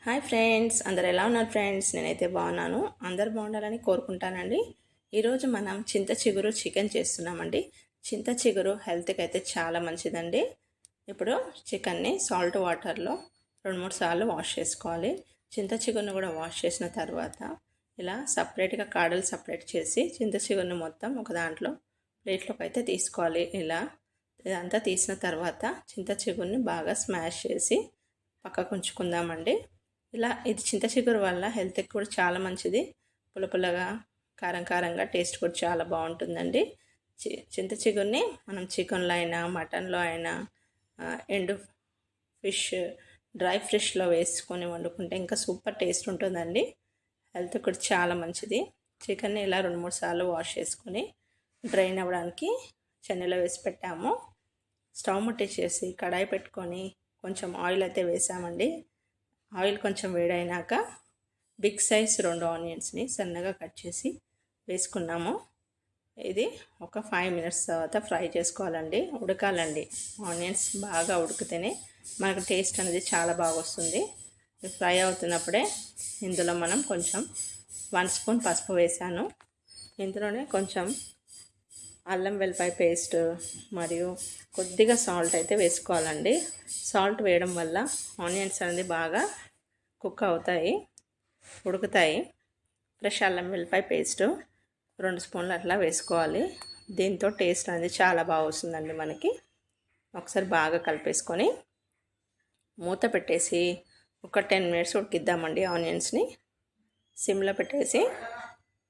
Hi friends, అందరు ఎలా ఉన్నారు ఫ్రెండ్స్? నేనైతే బాగున్నాను. అందరు బాగుండాలని కోరుకుంటానండి. ఈరోజు మనం చింత చిగురు చికెన్ చేస్తున్నామండి. చింత చిగురు హెల్త్కి అయితే చాలా మంచిదండి. ఇప్పుడు చికెన్ని సాల్ట్ వాటర్లో 2-3 సార్లు వాష్ చేసుకోవాలి. చింత చిగురుని కూడా వాష్ చేసిన తర్వాత ఇలా సపరేట్గా కాడలు సపరేట్ చేసి చింత చిగురుని మొత్తం ఒక దాంట్లో ప్లేట్లోకి అయితే తీసుకోవాలి. ఇలా ఇదంతా తీసిన తర్వాత చింత చిగురుని బాగా స్మాష్ చేసి పక్కకు ఉంచుకుందామండి. ఇలా ఇది చింత చిగురు వల్ల హెల్త్కి కూడా చాలా మంచిది. పుల్లపుల్లగా కారం కారంగా టేస్ట్ కూడా చాలా బాగుంటుందండి. చింత చిగురుని మనం చికెన్లో అయినా మటన్లో అయినా ఎండు ఫిష్ డ్రై ఫిష్లో వేసుకొని వండుకుంటే ఇంకా సూపర్ టేస్ట్ ఉంటుందండి. హెల్త్ కూడా చాలా మంచిది. చికెన్ని ఇలా 2-3 సార్లు వాష్ చేసుకొని డ్రైన్ అవ్వడానికి చెన్నెలో వేసి పెట్టాము. స్టవ్ ముట్టించేసి కడాయి పెట్టుకొని కొంచెం ఆయిల్ అయితే వేసామండి. ఆయిల్ కొంచెం వేడైనాక బిగ్ సైజ్ 2 ఆనియన్స్ని సన్నగా కట్ చేసి వేసుకున్నాము. ఇది ఒక 5 మినిట్స్ తర్వాత ఫ్రై చేసుకోవాలండి, ఉడకాలండి. ఆనియన్స్ బాగా ఉడికితేనే మనకు టేస్ట్ అనేది చాలా బాగా వస్తుంది. ఫ్రై అవుతున్నప్పుడే ఇందులో మనం కొంచెం 1 స్పూన్ పసుపు వేసాను. ఇందులోనే కొంచెం అల్లం వెల్లిపాయ పేస్ట్ మరియు కొద్దిగా సాల్ట్ అయితే వేసుకోవాలండి. సాల్ట్ వేయడం వల్ల ఆనియన్స్ అనేది బాగా కుక్ అవుతాయి, ఉడుకుతాయి. ఫ్రెష్ అల్లం వెల్లిపాయ పేస్ట్ 2 స్పూన్లు అట్లా వేసుకోవాలి. దీంతో టేస్ట్ అనేది చాలా బాగా వస్తుందండి మనకి. ఒకసారి బాగా కలిపేసుకొని మూత పెట్టేసి ఒక 10 మినిట్స్ ఉడికిద్దామండి. ఆనియన్స్ని సిమ్లో పెట్టేసి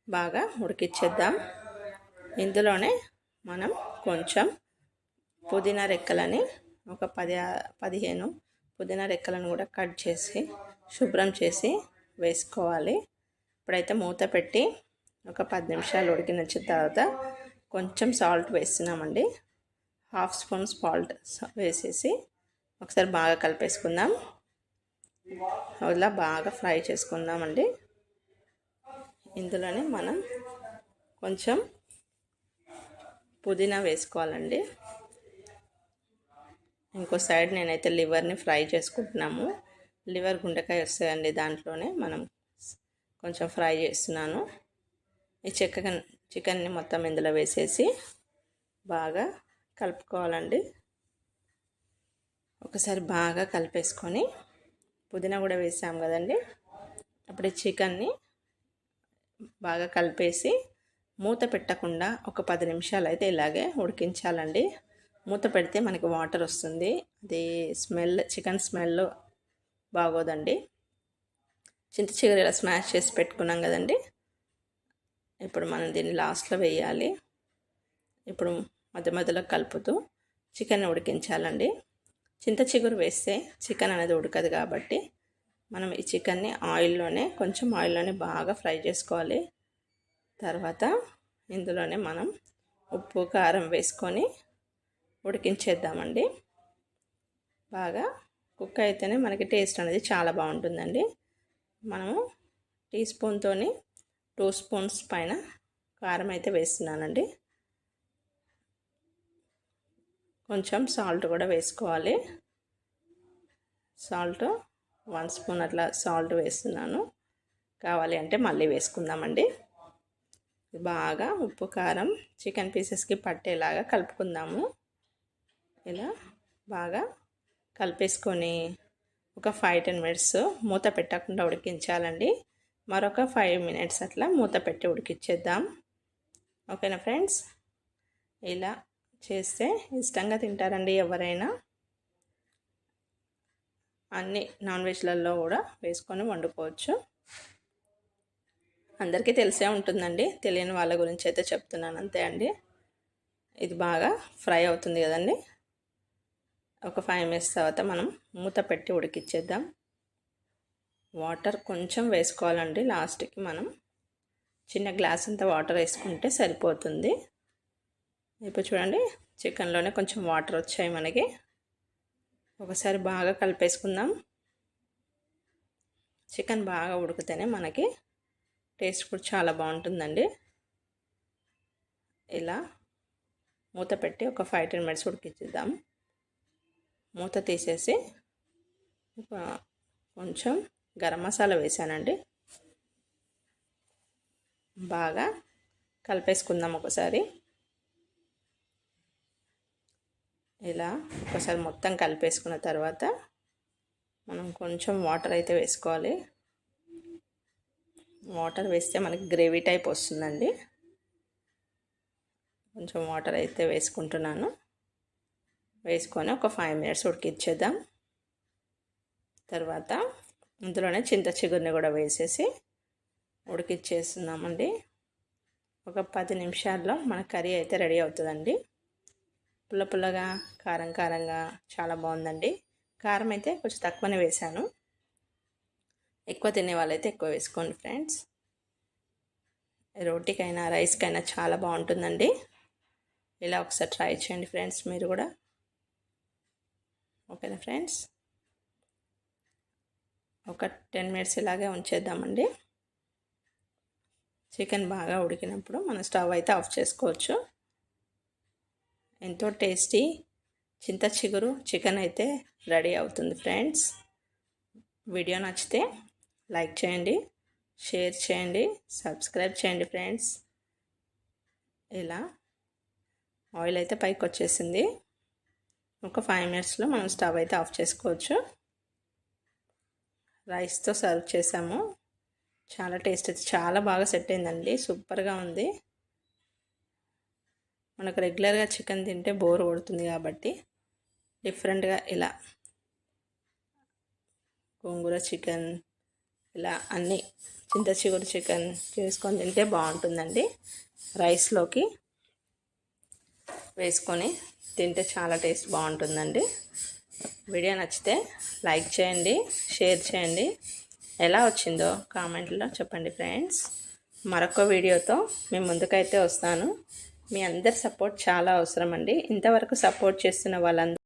బాగా ఉడికిచ్చేద్దాం. ఇందులోనే మనం కొంచెం పుదీనా రెక్కలని ఒక 10-15 పుదీనా రెక్కలను కూడా కట్ చేసి శుభ్రం చేసి వేసుకోవాలి. ఇప్పుడైతే మూత పెట్టి ఒక 10 నిమిషాలు ఉడికిన తర్వాత కొంచెం సాల్ట్ వేస్తున్నామండి. 1/2 స్పూన్ సాల్ట్ వేసేసి ఒకసారి బాగా కలిపేసుకుందాం. అలా బాగా ఫ్రై చేసుకుందామండి. ఇందులోనే మనం కొంచెం పుదీనా వేసుకోవాలండి. ఇంకో సైడ్ నేనైతే లివర్ని ఫ్రై చేసుకుంటున్నాము. లివర్ గుండెకాయ వస్తుందండి, దాంట్లోనే మనం కొంచెం ఫ్రై చేస్తున్నాను. ఈ చికెన్ని మొత్తం ఇందులో వేసేసి బాగా కలుపుకోవాలండి. ఒకసారి బాగా కలిపేసుకొని పుదీనా కూడా వేసాం కదండి. అప్పుడు ఈ చికెన్ని బాగా కలిపేసి మూత పెట్టకుండా ఒక 10 నిమిషాలు అయితే ఇలాగే ఉడికించాలండి. మూత పెడితే మనకి వాటర్ వస్తుంది, అది చికెన్ స్మెల్ బాగోదండి. చింత చిగురు ఇలా స్మాష్ చేసి పెట్టుకున్నాం కదండి. ఇప్పుడు మనం దీన్ని లాస్ట్లో వేయాలి. ఇప్పుడు మధ్య మధ్యలో కలుపుతూ చికెన్ ఉడికించాలండి. చింత చిగురు వేస్తే చికెన్ అనేది ఉడకదు కాబట్టి మనం ఈ చికెన్ని కొంచెం ఆయిల్లోనే బాగా ఫ్రై చేసుకోవాలి. తర్వాత ఇందులోనే మనం ఉప్పు కారం వేసుకొని ఉడికించేద్దామండి. బాగా కుక్ అయితేనే మనకి టేస్ట్ అనేది చాలా బాగుంటుందండి. మనము టీ స్పూన్తో 2 స్పూన్స్ పైన కారం అయితే వేస్తున్నానండి. కొంచెం సాల్ట్ కూడా వేసుకోవాలి. సాల్ట్ 1 స్పూన్ అట్లా సాల్ట్ వేస్తున్నాను. కావాలి అంటే మళ్ళీ వేసుకుందామండి. బాగా ఉప్పు కారం చికెన్ పీసెస్కి పట్టేలాగా కలుపుకుందాము. ఇలా బాగా కలిపేసుకొని ఒక 5-10 మినిట్స్ మూత పెట్టకుండా ఉడికించాలండి. మరొక 5 మినిట్స్ అట్లా మూత పెట్టి ఉడికిచ్చేద్దాం. ఓకేనా ఫ్రెండ్స్? ఇలా చేస్తే ఇష్టంగా తింటారండి ఎవరైనా. అన్ని నాన్ వెజ్లలో కూడా వేసుకొని వండుకోవచ్చు. అందరికీ తెలిసే ఉంటుందండి, తెలియని వాళ్ళ గురించి అయితే చెప్తున్నాను అంతే అండి. ఇది బాగా ఫ్రై అవుతుంది కదండి. ఒక 5 మినిట్స్ తర్వాత మనం మూత పెట్టి ఉడికిచ్చేద్దాం. వాటర్ కొంచెం వేసుకోవాలండి. లాస్ట్కి మనం చిన్న గ్లాస్ అంత వాటర్ వేసుకుంటే సరిపోతుంది. ఇప్పుడు చూడండి, చికెన్లోనే కొంచెం వాటర్ వచ్చాయి మనకి. ఒకసారి బాగా కలిపేసుకుందాం. చికెన్ బాగా ఉడికితేనే మనకి టేస్ట్ కూడా చాలా బాగుంటుందండి. ఇలా మూత పెట్టి ఒక 5-10 మినిట్స్ ఉడికించుద్దాం. మూత తీసేసి కొంచెం గరం మసాలా వేసానండి. బాగా కలిపేసుకుందాం ఒకసారి. ఇలా ఒకసారి మొత్తం కలిపేసుకున్న తర్వాత మనం కొంచెం వాటర్ అయితే వేసుకోవాలి. వాటర్ వేస్తే మనకి గ్రేవీ టైప్ వస్తుందండి. కొంచెం వాటర్ అయితే వేసుకుంటున్నాను. వేసుకొని ఒక 5 మినిట్స్ ఉడికించేద్దాం. తర్వాత ఇందులోనే చింత చిగురిని కూడా వేసేసి ఉడికిచ్చేస్తున్నామండి. ఒక 10 నిమిషాల్లో మన కర్రీ అయితే రెడీ అవుతుందండి. పుల్ల పుల్లగా కారం కారంగా చాలా బాగుందండి. కారం అయితే కొంచెం తక్కువనే వేశాను. ఎక్కువ తినే వాళ్ళైతే ఎక్కువ వేసుకోండి ఫ్రెండ్స్. రోటీకైనా రైస్కైనా చాలా బాగుంటుందండి. ఇలా ఒకసారి ట్రై చేయండి ఫ్రెండ్స్ మీరు కూడా. ఓకేనా ఫ్రెండ్స్, ఒక 10 మినిట్స్ ఇలాగే ఉంచేద్దామండి. చికెన్ బాగా ఉడికినప్పుడు మనం స్టవ్ అయితే ఆఫ్ చేసుకోవచ్చు. ఎంతో టేస్టీ చింత చిగురు చికెన్ అయితే రెడీ అవుతుంది ఫ్రెండ్స్. వీడియో నచ్చితే లైక్ చేయండి, షేర్ చేయండి, సబ్స్క్రైబ్ చేయండి ఫ్రెండ్స్. ఇలా ఆయిల్ అయితే పైకి వచ్చేసింది. ఒక 5 మినిట్స్లో మనం స్టవ్ అయితే ఆఫ్ చేసుకోవచ్చు. రైస్తో సర్వ్ చేసాము. చాలా టేస్ట్ అయితే చాలా బాగా సెట్ అయిందండి. సూపర్గా ఉంది. మనకు రెగ్యులర్గా చికెన్ తింటే బోర్ కొడుతుంది కాబట్టి డిఫరెంట్గా ఇలా గోంగూర చికెన్, ఇలా అన్నీ చింత చిగురు చికెన్ చేసుకొని తింటే బాగుంటుందండి. రైస్లోకి వేసుకొని తింటే చాలా టేస్ట్ బాగుంటుందండి. వీడియో నచ్చితే లైక్ చేయండి, షేర్ చేయండి. ఎలా వచ్చిందో కామెంట్లో చెప్పండి ఫ్రెండ్స్. మరొక వీడియోతో మీ ముందుకైతే వస్తాను. మీ అందరి సపోర్ట్ చాలా అవసరం అండి. ఇంతవరకు సపోర్ట్ చేస్తున్న వాళ్ళందరూ